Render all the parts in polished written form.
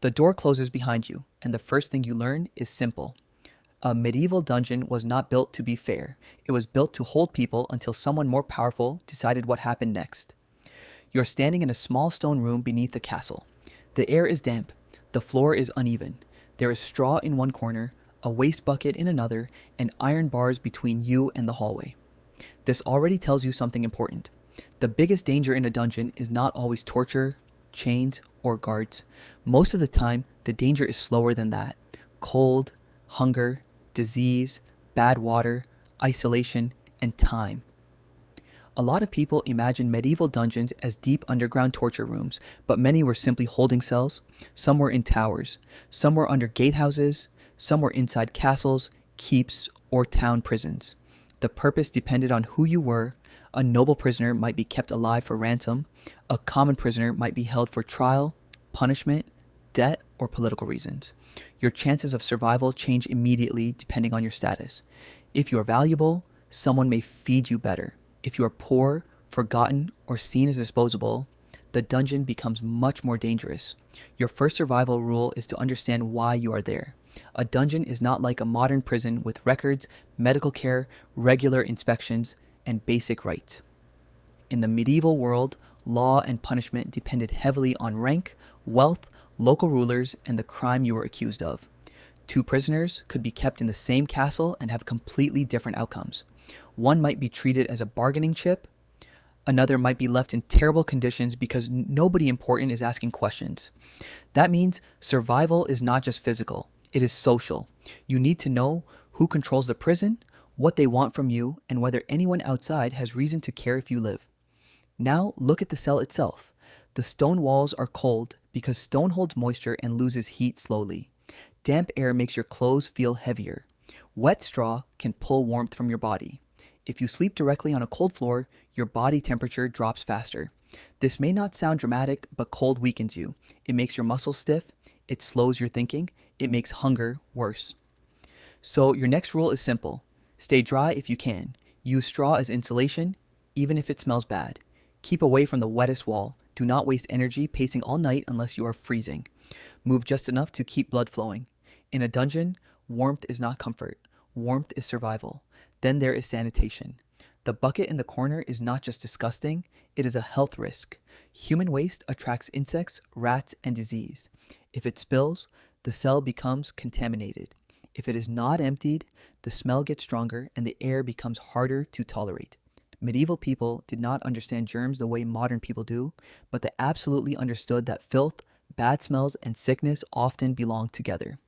The door closes behind you, and the first thing you learn is simple. A medieval dungeon was not built to be fair. It was built to hold people until someone more powerful decided what happened next. You're standing in a small stone room beneath the castle. The air is damp. The floor is uneven. There is straw in one corner, a waste bucket in another, and iron bars between you and the hallway. This already tells you something important. The biggest danger in a dungeon is not always torture, chains, or guards. Most of the time, the danger is slower than that. Cold, hunger, disease, bad water, isolation, and time. A lot of people imagine medieval dungeons as deep underground torture rooms, but many were simply holding cells. Some were in towers. Some were under gatehouses. Some were inside castles, keeps, or town prisons. The purpose depended on who you were. A noble prisoner might be kept alive for ransom. A common prisoner might be held for trial, punishment, debt, or political reasons. Your chances of survival change immediately depending on your status. If you are valuable, someone may feed you better. If you are poor, forgotten, or seen as disposable, the dungeon becomes much more dangerous. Your first survival rule is to understand why you are there. A dungeon is not like a modern prison with records, medical care, regular inspections, and basic rights. In the medieval world, law and punishment depended heavily on rank, wealth, local rulers, and the crime you were accused of. Two prisoners could be kept in the same castle and have completely different outcomes. One might be treated as a bargaining chip. Another might be left in terrible conditions because nobody important is asking questions. That means survival is not just physical, it is social. You need to know who controls the prison, what they want from you, and whether anyone outside has reason to care if you live. Now look at the cell itself. The stone walls are cold because stone holds moisture and loses heat slowly. Damp air makes your clothes feel heavier. Wet straw can pull warmth from your body. If you sleep directly on a cold floor, your body temperature drops faster. This may not sound dramatic, but cold weakens you. It makes your muscles stiff. It slows your thinking. It makes hunger worse. So your next rule is simple. Stay dry if you can. Use straw as insulation, even if it smells bad. Keep away from the wettest wall. Do not waste energy pacing all night unless you are freezing. Move just enough to keep blood flowing. In a dungeon, warmth is not comfort. Warmth is survival. Then there is sanitation. The bucket in the corner is not just disgusting, it is a health risk. Human waste attracts insects, rats, and disease. If it spills, the cell becomes contaminated. If it is not emptied, the smell gets stronger and the air becomes harder to tolerate. Medieval people did not understand germs the way modern people do, but they absolutely understood that filth, bad smells, and sickness often belong together.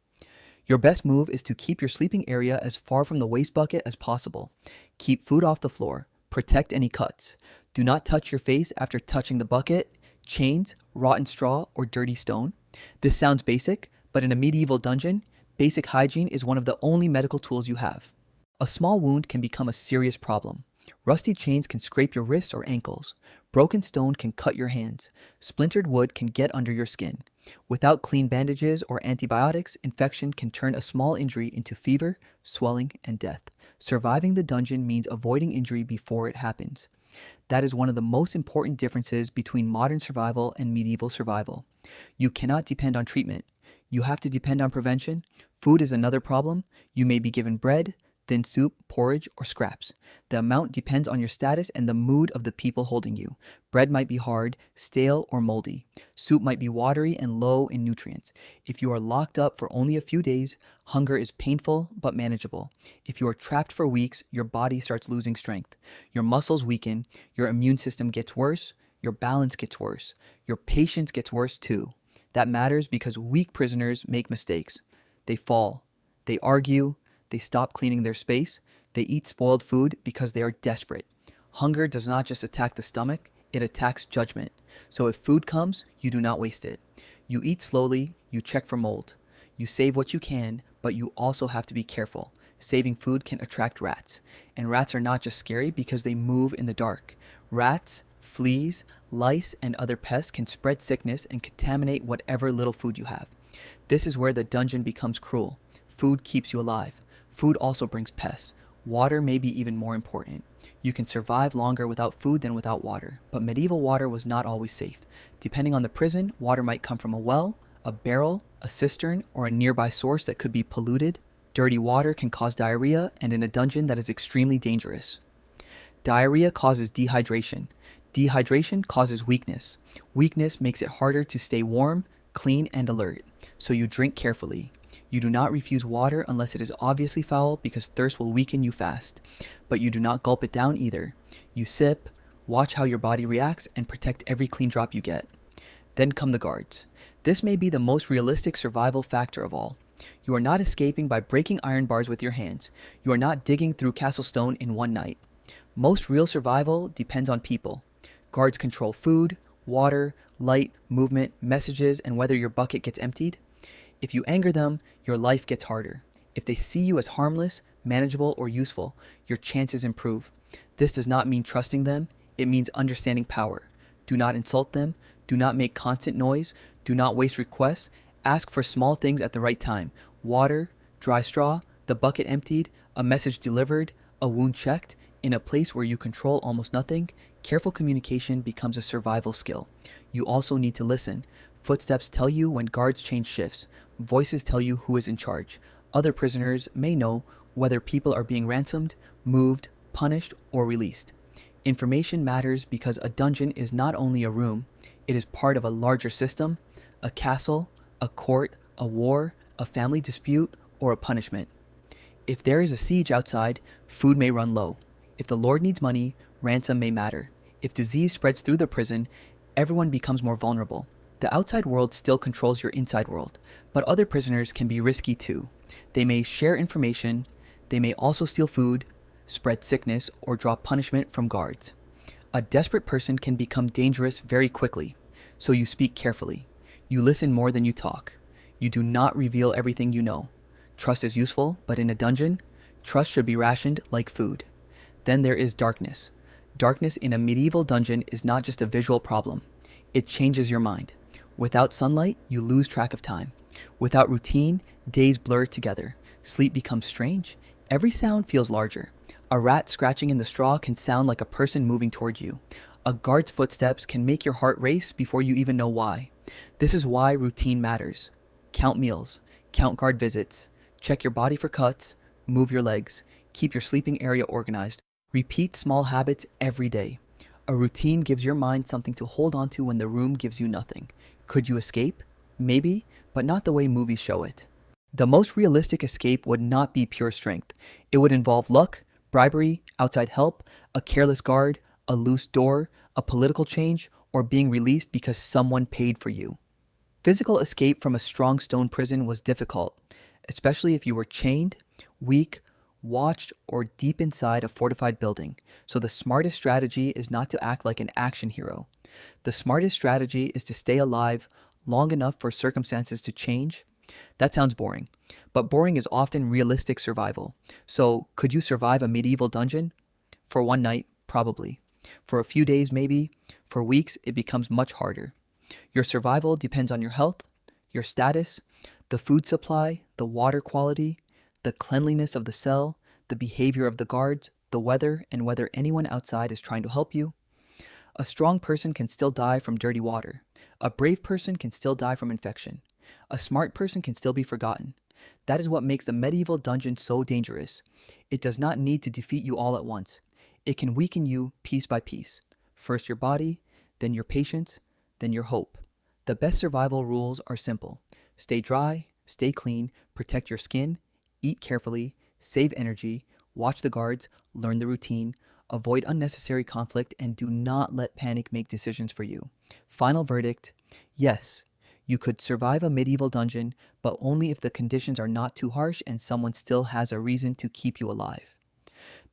Your best move is to keep your sleeping area as far from the waste bucket as possible. Keep food off the floor. Protect any cuts. Do not touch your face after touching the bucket, chains, rotten straw, or dirty stone. This sounds basic, but in a medieval dungeon, basic hygiene is one of the only medical tools you have. A small wound can become a serious problem. Rusty chains can scrape your wrists or ankles. Broken stone can cut your hands. Splintered wood can get under your skin. Without clean bandages or antibiotics, infection can turn a small injury into fever, swelling, and death. Surviving the dungeon means avoiding injury before it happens. That is one of the most important differences between modern survival and medieval survival. You cannot depend on treatment. You have to depend on prevention. Food is another problem. You may be given bread, thin soup, porridge, or scraps. The amount depends on your status and the mood of the people holding you. Bread might be hard, stale, or moldy. Soup might be watery and low in nutrients. If you are locked up for only a few days, hunger is painful but manageable. If you are trapped for weeks, your body starts losing strength. Your muscles weaken, your immune system gets worse, your balance gets worse. Your patience gets worse too. That matters because weak prisoners make mistakes. They fall. They argue. They stop cleaning their space. They eat spoiled food because they are desperate. Hunger does not just attack the stomach, it attacks judgment. So if food comes, you do not waste it. You eat slowly, you check for mold. You save what you can, but you also have to be careful. Saving food can attract rats. And rats are not just scary because they move in the dark. Rats, fleas, lice, and other pests can spread sickness and contaminate whatever little food you have. This is where the dungeon becomes cruel. Food keeps you alive. Food also brings pests. Water may be even more important. You can survive longer without food than without water, but medieval water was not always safe. Depending on the prison, water might come from a well, A barrel, a cistern, or a nearby source that could be polluted. Dirty water can cause diarrhea, and in a dungeon that is extremely dangerous. Diarrhea causes dehydration. Dehydration causes weakness. Weakness makes it harder to stay warm, clean, and alert, so you drink carefully. You do not refuse water unless it is obviously foul because thirst will weaken you fast, but you do not gulp it down either. You sip, watch how your body reacts, and protect every clean drop you get. Then come the guards. This may be the most realistic survival factor of all. You are not escaping by breaking iron bars with your hands. You are not digging through castle stone in one night. Most real survival depends on people. Guards control food, water, light, movement, messages, and whether your bucket gets emptied. If you anger them, your life gets harder. If they see you as harmless, manageable, or useful, your chances improve. This does not mean trusting them, it means understanding power. Do not insult them, do not make constant noise, do not waste requests, ask for small things at the right time. Water, dry straw, the bucket emptied, a message delivered, a wound checked. In a place where you control almost nothing, careful communication becomes a survival skill. You also need to listen. Footsteps tell you when guards change shifts. Voices tell you who is in charge. Other prisoners may know whether people are being ransomed, moved, punished, or released. Information matters because a dungeon is not only a room, it is part of a larger system, a castle, a court, a war, a family dispute, or a punishment. If there is a siege outside, food may run low. If the Lord needs money, ransom may matter. If disease spreads through the prison, everyone becomes more vulnerable. The outside world still controls your inside world, but other prisoners can be risky too. They may share information, they may also steal food, spread sickness, or draw punishment from guards. A desperate person can become dangerous very quickly, so you speak carefully. You listen more than you talk. You do not reveal everything you know. Trust is useful, but in a dungeon, trust should be rationed like food. Then there is darkness. Darkness in a medieval dungeon is not just a visual problem. It changes your mind. Without sunlight, you lose track of time. Without routine, days blur together. Sleep becomes strange. Every sound feels larger. A rat scratching in the straw can sound like a person moving toward you. A guard's footsteps can make your heart race before you even know why. This is why routine matters. Count meals. Count guard visits. Check your body for cuts. Move your legs. Keep your sleeping area organized. Repeat small habits every day. A routine gives your mind something to hold on to when the room gives you nothing. Could you escape? Maybe, but not the way movies show it. The most realistic escape would not be pure strength. It would involve luck, bribery, outside help, a careless guard, a loose door, a political change, or being released because someone paid for you. Physical escape from a strong stone prison was difficult, especially if you were chained, weak, watched, or deep inside a fortified building. So the smartest strategy is not to act like an action hero. The smartest strategy is to stay alive long enough for circumstances to change. That sounds boring, but boring is often realistic survival. So could you survive a medieval dungeon? For one night, probably. For a few days, maybe. For weeks, it becomes much harder. Your survival depends on your health, your status, the food supply, the water quality, the cleanliness of the cell, the behavior of the guards, the weather, and whether anyone outside is trying to help you. A strong person can still die from dirty water. A brave person can still die from infection. A smart person can still be forgotten. That is what makes the medieval dungeon so dangerous. It does not need to defeat you all at once. It can weaken you piece by piece. First your body, then your patience, then your hope. The best survival rules are simple. Stay dry, stay clean, protect your skin, eat carefully, save energy, watch the guards, learn the routine, avoid unnecessary conflict, and do not let panic make decisions for you. Final verdict, yes, you could survive a medieval dungeon, but only if the conditions are not too harsh and someone still has a reason to keep you alive.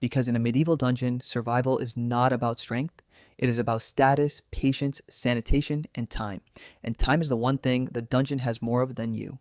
Because in a medieval dungeon, survival is not about strength. It is about status, patience, sanitation, and time. And time is the one thing the dungeon has more of than you.